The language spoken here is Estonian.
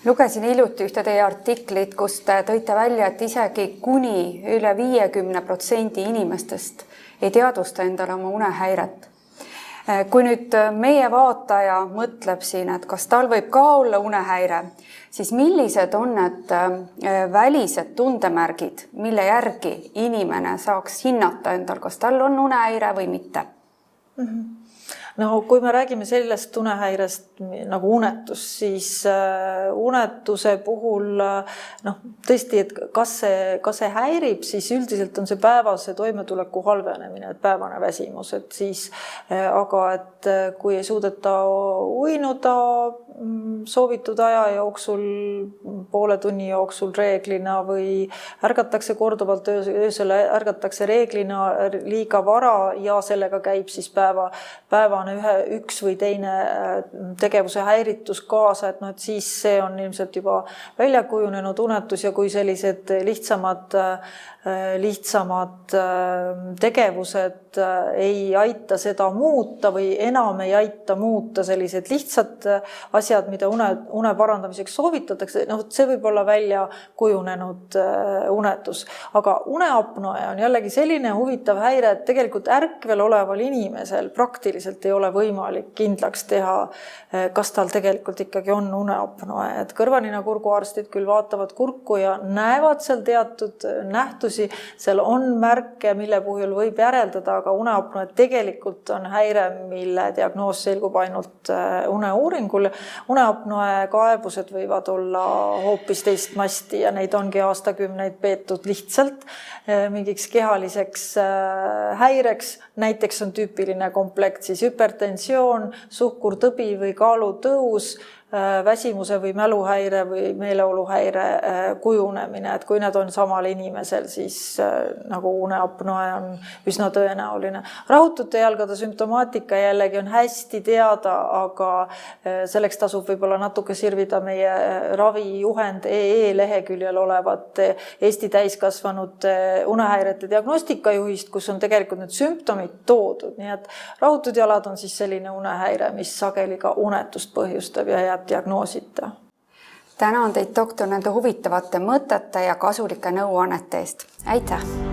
Lugesin hiljuti ühte teie artiklit, kus te tõite välja, et isegi kuni üle 50% inimestest ei teadvusta endale oma unehäiret. Kui nüüd meie vaataja mõtleb siin, et kas tal võib ka olla unehäire, siis millised on need välised tundemärgid, mille järgi inimene saaks hinnata endal, kas tal on unehäire või mitte? No kui me räägime sellest unehäirest nagu unetus, siis unetuse puhul tõesti, et kas see häirib, siis üldiselt on see päevase toimetuleku halvenemine, et päevane väsimus, et siis, aga et kui ei suudeta uinuda soovitud aja jooksul, poole tunni jooksul reeglina või ärgatakse korduvalt öösel, ärgatakse reeglina liiga vara ja sellega käib siis päevane üks või teine tegevuse häiritus kaasa, et siis see on ilmselt juba välja kujunenud unetus ja kui sellised lihtsamad tegevused ei aita seda muuta või enam ei aita muuta sellised lihtsad asjad, mida une parandamiseks soovitatakse, see võib olla välja kujunenud unetus. Aga uneapnoe on jällegi selline huvitav häire, et tegelikult ärkvel oleval inimesel praktiliselt ei ole võimalik kindlaks teha, kas tal tegelikult ikkagi on uneapnoe. Et kõrva-nina-kurguarstid küll vaatavad kurku ja näevad seal teatud nähtusi, seal on märke, mille puhul võib järeldada, aga uneapnoe tegelikult on häire, mille diagnoos selgub ainult uneuuringul. Uneapnoe kaebused võivad olla hoopis teistmasti ja neid ongi aastakümneid peetud lihtsalt mingiks kehaliseks häireks. Näiteks on tüüpiline komplekt siis hüpertensioon, suhkurtõbi või kaalutõus, väsimuse või mäluhäire või meeleoluhäire kujunemine, et kui need on samal inimesel, siis nagu uneapnoe on üsna tõenäoline. Rahutute jalgade sümptomaatika jällegi on hästi teada, aga selleks tasub võib-olla natuke sirvida meie ravijuhend EE leheküljel olevat Eesti täiskasvanute unehäirete diagnostikajuhist, kus on tegelikult need sümptomid toodud. Nii et rahutud jalad on siis selline unehäire, mis sageli ka unetust põhjustab ja jääb diagnoosita. Tänan teid, doktor, nende huvitavate mõtete ja kasulike nõuannete eest. Aitäh!